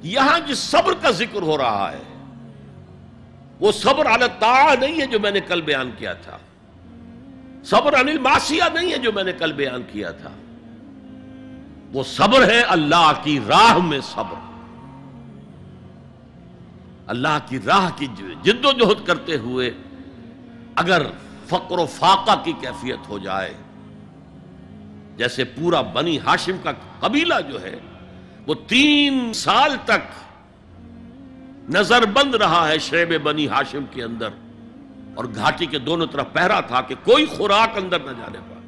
یہاں جس صبر کا ذکر ہو رہا ہے وہ صبر علی الطاعہ نہیں ہے جو میں نے کل بیان کیا تھا، صبر عن المعصیہ نہیں ہے جو میں نے کل بیان کیا تھا، وہ صبر ہے اللہ کی راہ میں صبر، اللہ کی راہ کی جد و جہد کرتے ہوئے اگر فقر و فاقہ کی کیفیت ہو جائے، جیسے پورا بنی ہاشم کا قبیلہ جو ہے وہ 3 سال تک نظر بند رہا ہے شعب بنی ہاشم کے اندر، اور گھاٹی کے دونوں طرف پہرا تھا کہ کوئی خوراک اندر نہ جانے پائے۔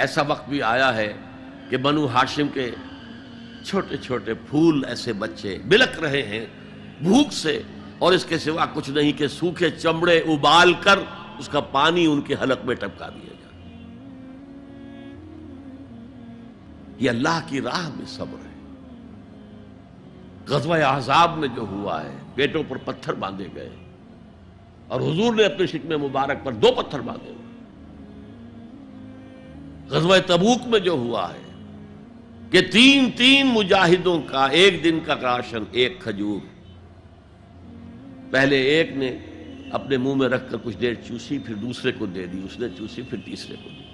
ایسا وقت بھی آیا ہے کہ بنو ہاشم کے چھوٹے چھوٹے پھول ایسے بچے بلک رہے ہیں بھوک سے، اور اس کے سوا کچھ نہیں کہ سوکھے چمڑے ابال کر اس کا پانی ان کے حلق میں ٹپکا دیا جائے۔ یہ اللہ کی راہ میں صبر ہے۔ غزوہ احزاب میں جو ہوا ہے، پیٹوں پر پتھر باندھے گئے اور حضور نے اپنے شکم مبارک پر 2 پتھر باندھے ہوئے۔ غزوہ تبوک میں جو ہوا ہے کہ 3 مجاہدوں کا ایک دن کا راشن 1 کھجور، پہلے ایک نے اپنے منہ میں رکھ کر کچھ دیر چوسی، پھر دوسرے کو دے دی، اس نے چوسی، پھر تیسرے کو دی۔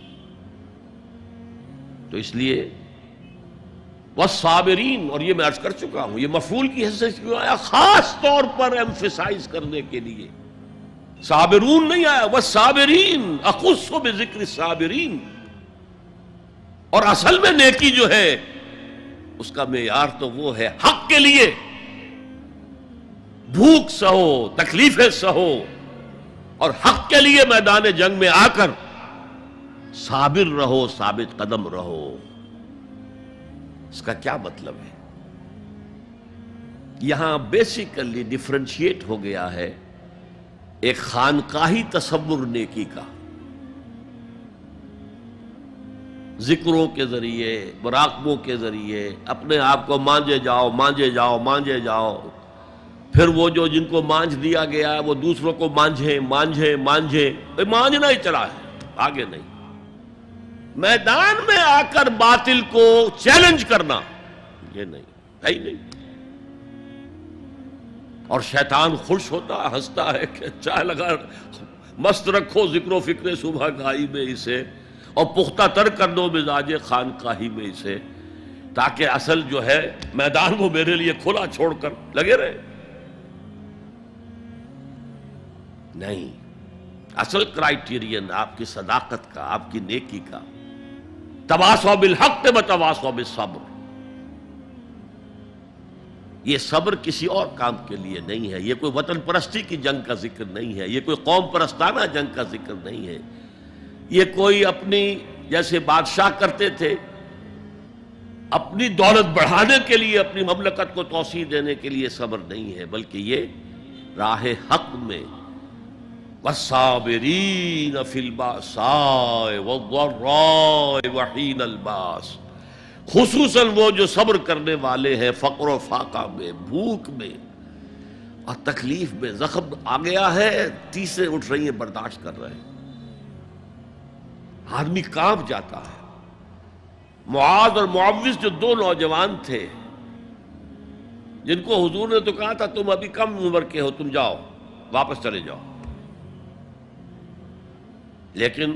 تو اس لیے والصابرین، اور یہ میں عرض کر چکا ہوں، یہ مفعول کی حیثیت کیوں آیا؟ خاص طور پر ایمفیسائز کرنے کے لیے، صابرون نہیں آیا، والصابرین، اخص بذکر الصابرین۔ اور اصل میں نیکی جو ہے اس کا معیار تو وہ ہے حق کے لیے بھوک سہو، تکلیفیں سہو، اور حق کے لیے میدان جنگ میں آ کر صابر رہو، ثابت قدم رہو۔ اس کا کیا مطلب ہے؟ یہاں بیسیکلی ڈیفرنشیٹ ہو گیا ہے ایک خانقاہی تصور نیکی کا، ذکروں کے ذریعے، مراقبوں کے ذریعے اپنے آپ کو مانجے جاؤ، مانجے جاؤ، مانجے جاؤ، پھر وہ جو جن کو مانج دیا گیا ہے وہ دوسروں کو مانجھیں مانجھیں مانجھیں، مانجنا ہی چلا ہے، آگے نہیں۔ میدان میں آ کر باطل کو چیلنج کرنا یہ نہیں ہے ہی نہیں۔ اور شیطان خوش ہوتا ہے، ہنستا ہے کہ چائے لگا مست رکھو ذکر و فکر صبح گاہی میں اسے، اور پختہ تر کر دو مزاج خانقاہی میں اسے، تاکہ اصل جو ہے میدان وہ میرے لیے کھلا چھوڑ کر لگے رہے۔ نہیں، اصل کرائیٹیرین آپ کی صداقت کا، آپ کی نیکی کا، تواصوا بالحق وتواصوا بالصبر۔ یہ صبر کسی اور کام کے لیے نہیں ہے، یہ کوئی وطن پرستی کی جنگ کا ذکر نہیں ہے، یہ کوئی قوم پرستانہ جنگ کا ذکر نہیں ہے، یہ کوئی اپنی جیسے بادشاہ کرتے تھے اپنی دولت بڑھانے کے لیے، اپنی مملکت کو توسیع دینے کے لیے صبر نہیں ہے، بلکہ یہ راہ حق میں والصابرین فی الباساء والضراء وحین الباس، خصوصاً وہ جو صبر کرنے والے ہیں فقر و فاقہ میں، بھوک میں اور تکلیف میں۔ زخم آ گیا ہے، تیسرے اٹھ رہی ہیں، برداشت کر رہے ہیں، آدمی کانپ جاتا ہے۔ معاذ اور معوذ جو 2 نوجوان تھے جن کو حضور نے تو کہا تھا تم ابھی کم عمر کے ہو، تم جاؤ، واپس چلے جاؤ، لیکن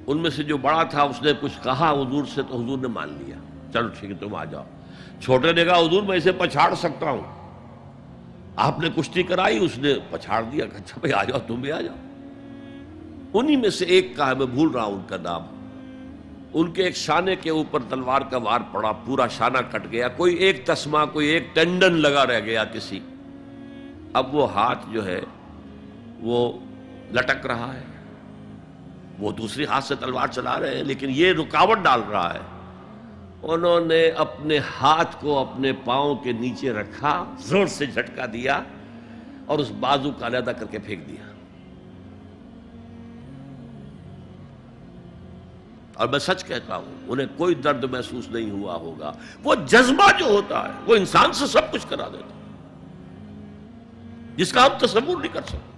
ان میں سے جو بڑا تھا اس نے کچھ کہا حضور سے تو حضور نے مان لیا، چلو ٹھیک ہے تم آ جاؤ۔ چھوٹے نے کہا حضور میں اسے پچھاڑ سکتا ہوں، آپ نے کشتی کرائی، اس نے پچھاڑ دیا، اچھا بھائی آ جاؤ، تم بھی آ جاؤ۔ انہی میں سے ایک کا ہے، میں بھول رہا ہوں ان کا نام، ان کے ایک شانے کے اوپر تلوار کا وار پڑا، پورا شانہ کٹ گیا، کوئی ایک تسمہ، کوئی ایک ٹینڈن لگا رہ گیا کسی، اب وہ ہاتھ جو ہے وہ لٹک رہا ہے، وہ دوسری ہاتھ سے تلوار چلا رہے ہیں لیکن یہ رکاوٹ ڈال رہا ہے۔ انہوں نے اپنے ہاتھ کو اپنے پاؤں کے نیچے رکھا، زور سے جھٹکا دیا اور اس بازو کو علیحدہ کر کے پھینک دیا۔ اور میں سچ کہتا ہوں انہیں کوئی درد محسوس نہیں ہوا ہوگا۔ وہ جذبہ جو ہوتا ہے وہ انسان سے سب کچھ کرا دیتا ہے، جس کا ہم تصور نہیں کر سکتے۔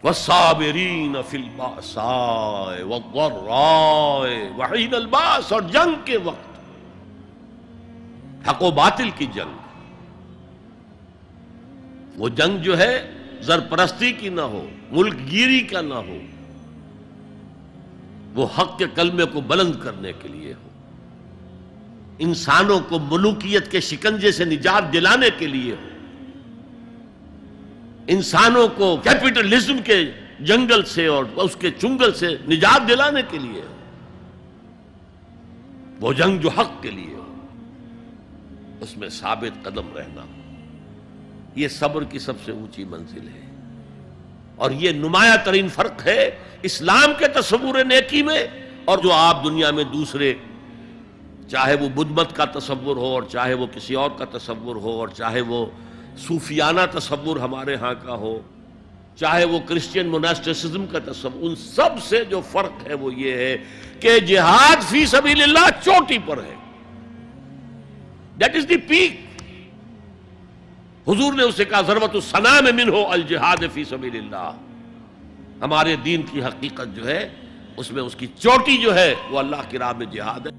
والصابرین فی البأساء والضراء وحین الباس، اور جنگ کے وقت، حق و باطل کی جنگ، وہ جنگ جو ہے زرپرستی کی نہ ہو، ملک گیری کا نہ ہو، وہ حق کے کلمے کو بلند کرنے کے لیے ہو، انسانوں کو ملوکیت کے شکنجے سے نجات دلانے کے لیے ہو، انسانوں کو کیپٹلزم کے جنگل سے اور اس کے چنگل سے نجات دلانے کے لیے ہو، وہ جنگ جو حق کے لیے ہو، اس میں ثابت قدم رہنا، یہ صبر کی سب سے اونچی منزل ہے۔ اور یہ نمایاں ترین فرق ہے اسلام کے تصور نیکی میں اور جو آپ دنیا میں دوسرے، چاہے وہ بدھ مت کا تصور ہو، اور چاہے وہ کسی اور کا تصور ہو، اور چاہے وہ صوفیانہ تصور ہمارے ہاں کا ہو، چاہے وہ کرسچین موناسٹسزم کا تصور، ان سب سے جو فرق ہے وہ یہ ہے کہ جہاد فی سبیل اللہ چوٹی پر ہے، دیٹ از دی پیک۔ حضور نے اسے کہا ضربۃ السنام منہ الجہاد فی سبیل اللہ، ہمارے دین کی حقیقت جو ہے اس میں اس کی چوٹی جو ہے وہ اللہ کی راہ میں جہاد ہے۔